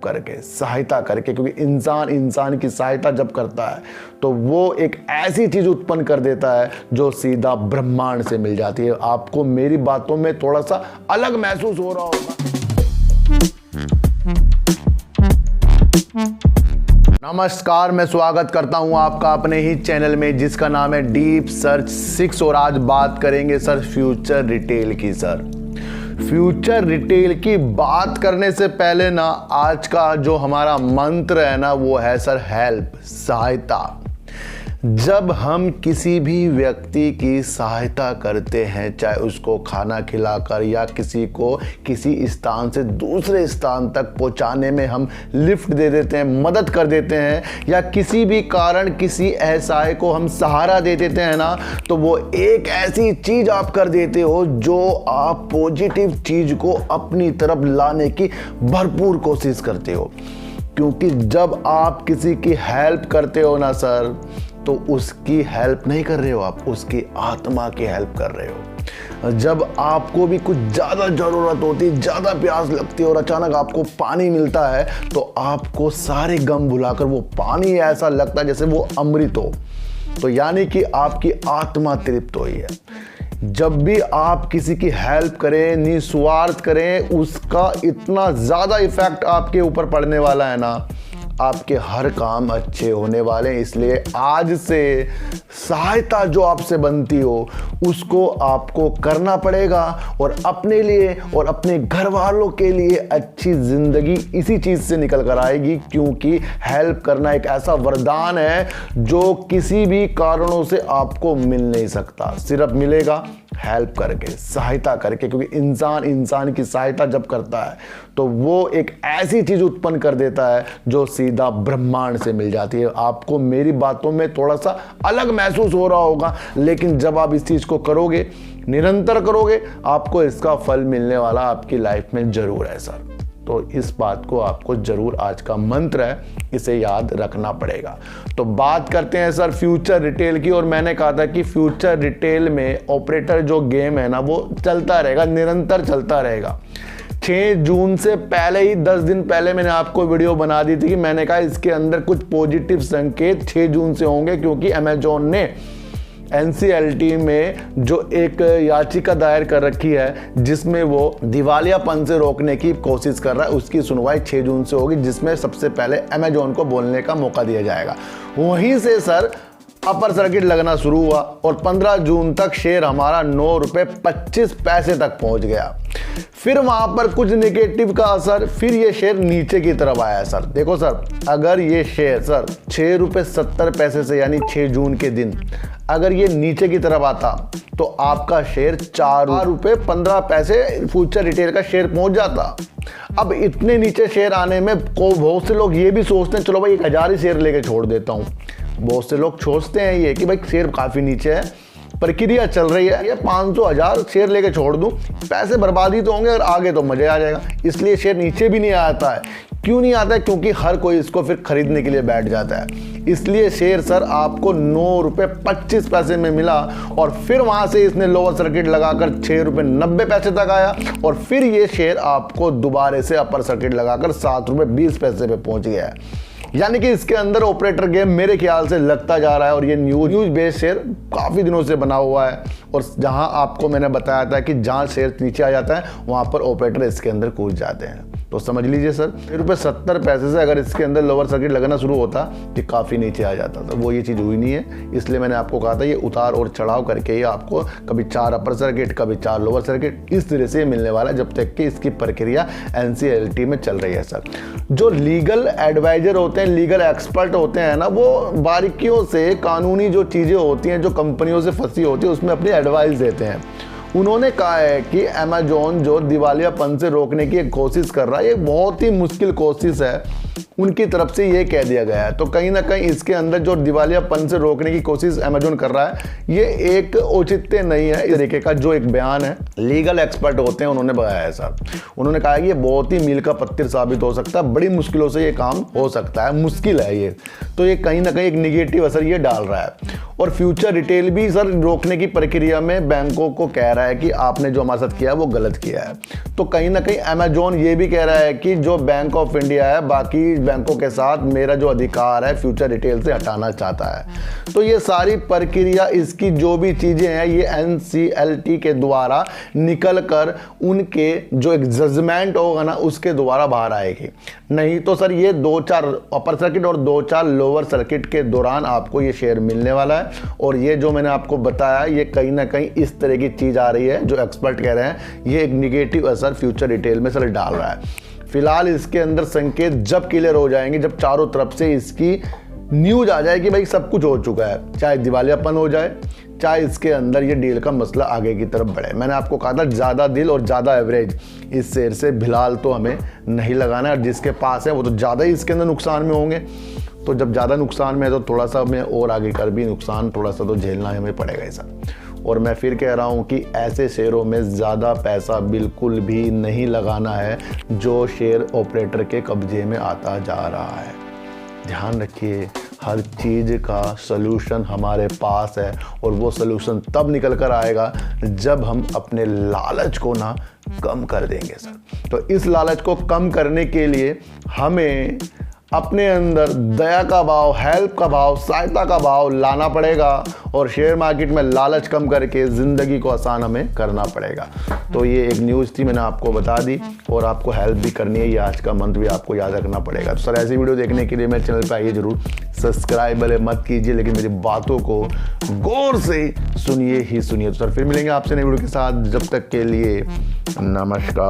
करके, सहायता करके, क्योंकि इंसान इंसान की सहायता जब करता है तो वो एक ऐसी चीज़ उत्पन्न कर देता है जो सीधा ब्रह्मांड से मिल जाती है। आपको मेरी बातों में थोड़ा सा अलग महसूस हो रहा होगा। नमस्कार, मैं स्वागत करता हूं आपका अपने ही चैनल में जिसका नाम है डीप सर्च 6 और आज बात करेंगे सर फ्यूचर रिटेल की। सर फ्यूचर रिटेल की बात करने से पहले ना आज का जो हमारा मंत्र है ना वो है सर हेल्प, सहायता। जब हम किसी भी व्यक्ति की सहायता करते हैं, चाहे उसको खाना खिलाकर या किसी को किसी स्थान से दूसरे स्थान तक पहुंचाने में हम लिफ्ट दे देते हैं, मदद कर देते हैं, या किसी भी कारण किसी असहाय को हम सहारा दे देते हैं ना, तो वो एक ऐसी चीज़ आप कर देते हो जो आप पॉजिटिव चीज़ को अपनी तरफ लाने की भरपूर कोशिश करते हो। क्योंकि जब आप किसी की हेल्प करते हो ना सर, तो उसकी हेल्प नहीं कर रहे हो, आप उसकी आत्मा की हेल्प कर रहे हो। जब आपको भी कुछ ज़्यादा ज़रूरत होती है, ज़्यादा प्यास लगती है और अचानक आपको पानी मिलता है, तो आपको सारे गम भुलाकर वो पानी ऐसा लगता है जैसे वो अमृत हो। तो यानी कि आपकी आत्मा तृप्त हुई है। जब भी आप किसी की हेल्प करें, निस्वार्थ करें, उसका इतना ज़्यादा इफेक्ट आपके ऊपर पड़ने वाला है ना, आपके हर काम अच्छे होने वाले हैं। इसलिए आज से सहायता जो आपसे बनती हो उसको आपको करना पड़ेगा और अपने लिए और अपने घर वालों के लिए अच्छी ज़िंदगी इसी चीज़ से निकल कर आएगी। क्योंकि हेल्प करना एक ऐसा वरदान है जो किसी भी कारणों से आपको मिल नहीं सकता, सिर्फ मिलेगा हेल्प करके, सहायता करके। क्योंकि इंसान इंसान की सहायता जब करता है तो वो एक ऐसी चीज़ उत्पन्न कर देता है जो सीधा ब्रह्मांड से मिल जाती है। आपको मेरी बातों में थोड़ा सा अलग महसूस हो रहा होगा, लेकिन जब आप इस चीज़ को करोगे, निरंतर करोगे, आपको इसका फल मिलने वाला आपकी लाइफ में ज़रूर है सर। तो इस बात को आपको ज़रूर, आज का मंत्र है, इसे याद रखना पड़ेगा। तो बात करते हैं सर फ्यूचर रिटेल की। और मैंने कहा था कि फ्यूचर रिटेल में ऑपरेटर जो गेम है ना वो चलता रहेगा, निरंतर चलता रहेगा। 6 जून से पहले ही 10 दिन पहले मैंने आपको वीडियो बना दी थी कि मैंने कहा इसके अंदर कुछ पॉजिटिव संकेत 6 जून से होंगे, क्योंकि अमेजोन ने NCLT में जो एक याचिका दायर कर रखी है जिसमें वो दिवालियापन से रोकने की कोशिश कर रहा है, उसकी सुनवाई 6 जून से होगी, जिसमें सबसे पहले अमेजोन को बोलने का मौका दिया जाएगा। वहीं से सर अपर सर्किट लगना शुरू हुआ और 15 जून तक शेयर हमारा 9 रुपये 25 पैसे तक पहुंच गया। फिर वहां पर कुछ नेगेटिव का असर, फिर ये शेयर नीचे की तरफ आया सर। देखो सर, अगर ये शेयर सर 6 रुपये 70 पैसे से, यानी 6 जून के दिन अगर ये नीचे की तरफ आता तो आपका शेयर 4 रुपये 15 पैसे फ्यूचर रिटेल का शेयर पहुंच जाता। अब इतने नीचे शेयर आने में बहुत से लोग ये भी सोचते हैं चलो भाई 1000 ही शेयर लेके छोड़ देता हूँ। बहुत से लोग सोचते हैं ये कि भाई शेयर काफ़ी नीचे है, प्रक्रिया चल रही है, ये 500-1000 शेयर लेके छोड़ दूं, पैसे बर्बादी तो होंगे और आगे तो मजे आ जाएगा। इसलिए शेयर नीचे भी नहीं आता है। क्यों नहीं आता है? क्योंकि हर कोई इसको फिर खरीदने के लिए बैठ जाता है। इसलिए शेयर सर आपको 9 रुपये 25 पैसे में मिला और फिर वहां से इसने लोअर सर्किट लगाकर 6 रुपये 90 पैसे तक आया और फिर ये शेयर आपको दोबारा से अपर सर्किट लगाकर 7 रुपये 20 पैसे पे पहुंच गया है। यानी कि इसके अंदर ऑपरेटर गेम मेरे ख्याल से लगता जा रहा है और ये न्यूज बेस्ड शेयर काफ़ी दिनों से बना हुआ है। और जहां आपको मैंने बताया था कि जहां शेयर नीचे आ जाता है वहां पर ऑपरेटर इसके अंदर कूद जाते हैं। तो समझ लीजिए सर 6.70 पैसे से अगर इसके अंदर लोअर सर्किट लगना शुरू होता कि काफ़ी नीचे आ जाता, तो वो ये चीज़ हुई नहीं है। इसलिए मैंने आपको कहा था ये उतार और चढ़ाव करके ही आपको कभी 4 अपर सर्किट, कभी 4 लोअर सर्किट, इस तरह से मिलने वाला है जब तक कि इसकी प्रक्रिया NCLT में चल रही है सर। जो लीगल एडवाइजर होते हैं, लीगल एक्सपर्ट होते हैं ना, वो बारीकियों से कानूनी जो चीज़ें होती हैं जो कंपनियों से फंसी होती है उसमें अपनी एडवाइस देते हैं। उन्होंने कहा है कि अमेजोन जो दिवालियापन से रोकने की एक कोशिश कर रहा है, ये बहुत ही मुश्किल कोशिश है। उनकी तरफ से ये कह दिया गया है। तो कहीं ना कहीं इसके अंदर जो दिवालियापन से रोकने की कोशिश अमेजोन कर रहा है, ये एक औचित्य नहीं है। इस तरीके का जो एक बयान है, लीगल एक्सपर्ट होते हैं उन्होंने बताया है सर। उन्होंने कहा कि ये बहुत ही मील का पत्थर साबित हो सकता है, बड़ी मुश्किलों से ये काम हो सकता है, मुश्किल है ये। तो ये कहीं ना कहीं एक निगेटिव असर ये डाल रहा है। और फ्यूचर रिटेल भी सर रोकने की प्रक्रिया में बैंकों को कह रहा है कि आपने जो हमारे साथ किया वो गलत किया है। तो कहीं ना कहीं अमेजोन ये भी कह रहा है कि जो बैंक ऑफ इंडिया है बाकी बैंकों के साथ मेरा जो अधिकार है फ्यूचर रिटेल से हटाना चाहता है। तो ये सारी प्रक्रिया, इसकी जो भी चीजें हैं, ये NCLT के द्वारा निकल कर उनके जो एक जजमेंट होगा ना उसके द्वारा बाहर आएगी। नहीं तो सर ये 2-4 अपर सर्किट और 2-4 लोअर सर्किट के दौरान आपको ये शेयर मिलने वाला है। और ये जो मैंने आपको बताया, ये कहीं ना कहीं इस तरह की चीज आ रही है जो एक्सपर्ट कह रहे हैं, ये एक निगेटिव असर फ्यूचर रिटेल में सर डाल रहा है। फिलहाल इसके अंदर संकेत जब क्लियर हो जाएंगे, जब चारों तरफ से इसकी न्यूज आ जाए कि भाई सब कुछ हो चुका है, चाहे दिवालियापन हो जाए, चाहे इसके अंदर ये डील का मसला आगे की तरफ बढ़े। मैंने आपको कहा था ज़्यादा दिल और ज़्यादा एवरेज इस शेयर से फिलहाल तो हमें नहीं लगाना है, और जिसके पास है वो तो ज़्यादा ही इसके अंदर नुकसान में होंगे। तो जब ज़्यादा नुकसान में है तो थोड़ा सा हमें और आगे कर भी नुकसान थोड़ा सा तो झेलना हमें पड़ेगा ऐसा। और मैं फिर कह रहा हूँ कि ऐसे शेयरों में ज़्यादा पैसा बिल्कुल भी नहीं लगाना है जो शेयर ऑपरेटर के कब्जे में आता जा रहा है। ध्यान रखिए, हर चीज़ का सलूशन हमारे पास है, और वो सलूशन तब निकल कर आएगा जब हम अपने लालच को ना कम कर देंगे सर। तो इस लालच को कम करने के लिए हमें अपने अंदर दया का भाव, हेल्प का भाव, सहायता का भाव लाना पड़ेगा, और शेयर मार्केट में लालच कम करके ज़िंदगी को आसान हमें करना पड़ेगा। तो ये एक न्यूज़ थी, मैंने आपको बता दी, और आपको हेल्प भी करनी है, ये आज का मंत्र भी आपको याद रखना पड़ेगा। तो सर ऐसी वीडियो देखने के लिए मेरे चैनल पर आइए जरूर, सब्सक्राइब भले मत कीजिए लेकिन मेरी बातों को गौर से सुनिए ही सुनिए। तो सर फिर मिलेंगे आपसे नई वीडियो के साथ, जब तक के लिए नमस्कार।